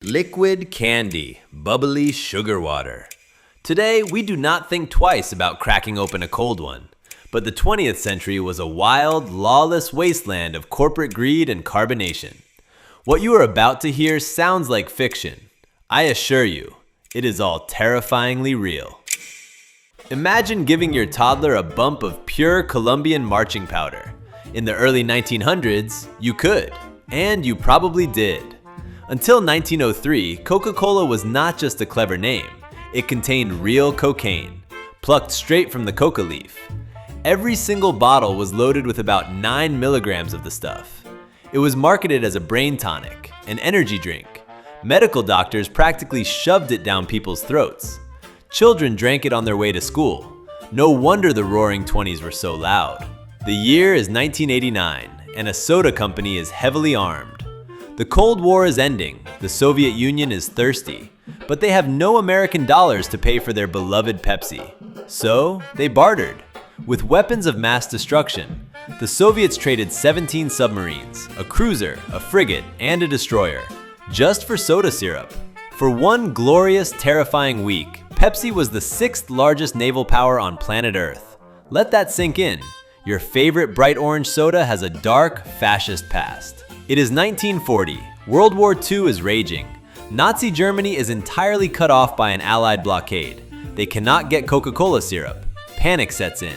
Liquid candy, bubbly sugar water. Today, we do not think twice about cracking open a cold one. But the 20th century was a wild, lawless wasteland of corporate greed and carbonation. What you are about to hear sounds like fiction. I assure you, it is all terrifyingly real. Imagine giving your toddler a bump of pure Colombian marching powder. In the early 1900s, you could, and you probably did. Until 1903, Coca-Cola was not just a clever name. It contained real cocaine, plucked straight from the coca leaf. Every single bottle was loaded with about 9 milligrams of the stuff. It was marketed as a brain tonic, an energy drink. Medical doctors practically shoved it down people's throats. Children drank it on their way to school. No wonder the Roaring '20s were so loud. The year is 1989, and a soda company is heavily armed. The Cold War is ending, the Soviet Union is thirsty, but they have no American dollars to pay for their beloved Pepsi. So, they bartered. With weapons of mass destruction, the Soviets traded 17 submarines, a cruiser, a frigate, and a destroyer, just for soda syrup. For one glorious, terrifying week, Pepsi was the 6th largest naval power on planet Earth. Let that sink in. Your favorite bright orange soda has a dark, fascist past. It is 1940. World War II is raging. Nazi Germany is entirely cut off by an Allied blockade. They cannot get Coca-Cola syrup. Panic sets in.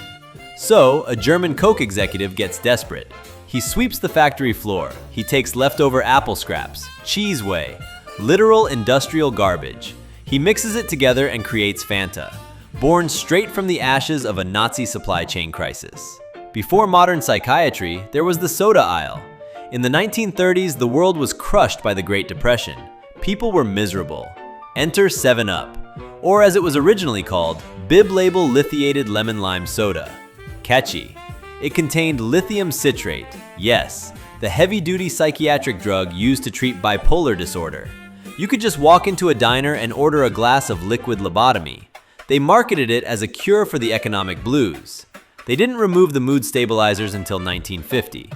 So, a German Coke executive gets desperate. He sweeps the factory floor. He takes leftover apple scraps, cheese whey, literal industrial garbage. He mixes it together and creates Fanta, born straight from the ashes of a Nazi supply chain crisis. Before modern psychiatry, there was the soda aisle. In the 1930s, the world was crushed by the Great Depression. People were miserable. Enter 7-Up, or as it was originally called, bib label lithiated lemon lime soda. Catchy. It contained lithium citrate, yes, the heavy-duty psychiatric drug used to treat bipolar disorder. You could just walk into a diner and order a glass of liquid lobotomy. They marketed it as a cure for the economic blues. They didn't remove the mood stabilizers until 1950.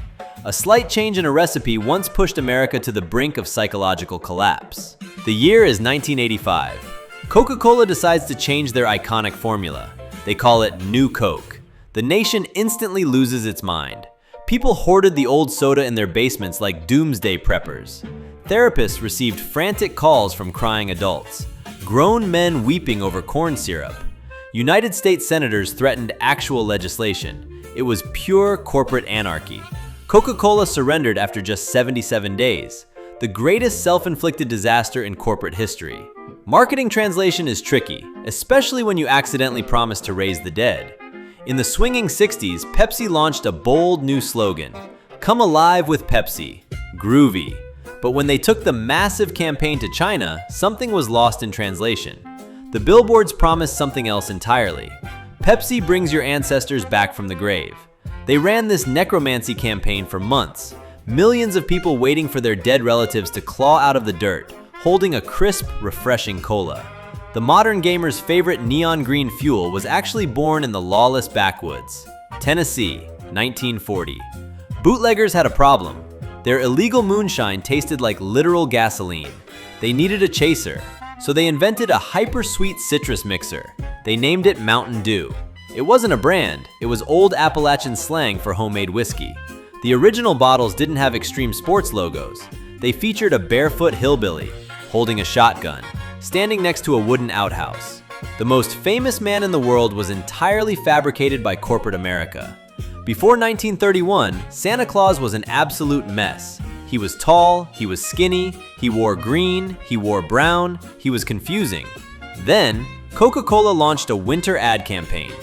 A slight change in a recipe once pushed America to the brink of psychological collapse. The year is 1985. Coca-Cola decides to change their iconic formula. They call it New Coke. The nation instantly loses its mind. People hoarded the old soda in their basements like doomsday preppers. Therapists received frantic calls from crying adults. Grown men weeping over corn syrup. United States senators threatened actual legislation. It was pure corporate anarchy. Coca-Cola surrendered after just 77 days, the greatest self-inflicted disaster in corporate history. Marketing translation is tricky, especially when you accidentally promise to raise the dead. In the swinging 60s, Pepsi launched a bold new slogan, "Come alive with Pepsi." Groovy. But when they took the massive campaign to China, something was lost in translation. The billboards promised something else entirely. Pepsi brings your ancestors back from the grave. They ran this necromancy campaign for months, millions of people waiting for their dead relatives to claw out of the dirt, holding a crisp, refreshing cola. The modern gamer's favorite neon green fuel was actually born in the lawless backwoods. Tennessee, 1940. Bootleggers had a problem. Their illegal moonshine tasted like literal gasoline. They needed a chaser, so they invented a hyper-sweet citrus mixer. They named it Mountain Dew. It wasn't a brand, it was old Appalachian slang for homemade whiskey. The original bottles didn't have extreme sports logos. They featured a barefoot hillbilly, holding a shotgun, standing next to a wooden outhouse. The most famous man in the world was entirely fabricated by corporate America. Before 1931, Santa Claus was an absolute mess. He was tall, he was skinny, he wore green, he wore brown, he was confusing. Then, Coca-Cola launched a winter ad campaign.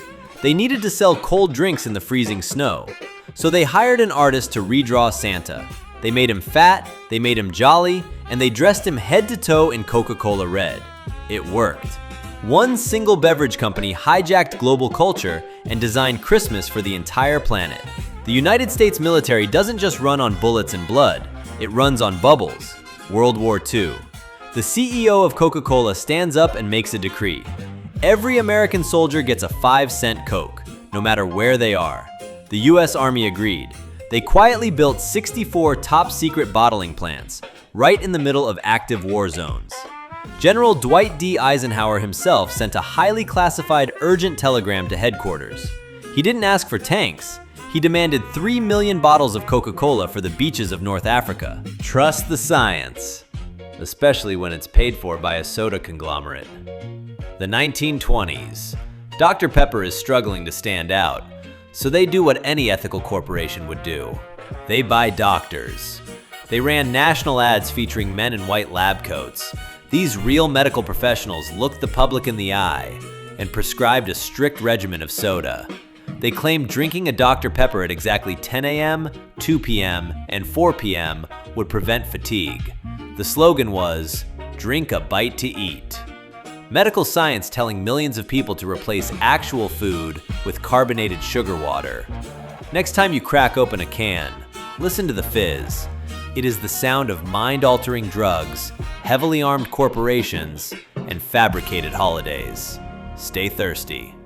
They needed to sell cold drinks in the freezing snow, so they hired an artist to redraw Santa. They made him fat, they made him jolly, and they dressed him head to toe in Coca-Cola red. It worked. One single beverage company hijacked global culture and designed Christmas for the entire planet. The United States military doesn't just run on bullets and blood, it runs on bubbles. World War II. The CEO of Coca-Cola stands up and makes a decree. Every American soldier gets a 5-cent Coke, no matter where they are. The US Army agreed. They quietly built 64 top-secret bottling plants, right in the middle of active war zones. General Dwight D. Eisenhower himself sent a highly classified urgent telegram to headquarters. He didn't ask for tanks. He demanded 3 million bottles of Coca-Cola for the beaches of North Africa. Trust the science, especially when it's paid for by a soda conglomerate. The 1920s. Dr. Pepper is struggling to stand out, so they do what any ethical corporation would do. They buy doctors. They ran national ads featuring men in white lab coats. These real medical professionals looked the public in the eye and prescribed a strict regimen of soda. They claimed drinking a Dr. Pepper at exactly 10 a.m., 2 p.m., and 4 p.m. would prevent fatigue. The slogan was, "Drink a bite to eat." Medical science telling millions of people to replace actual food with carbonated sugar water. Next time you crack open a can, listen to the fizz. It is the sound of mind-altering drugs, heavily armed corporations, and fabricated holidays. Stay thirsty.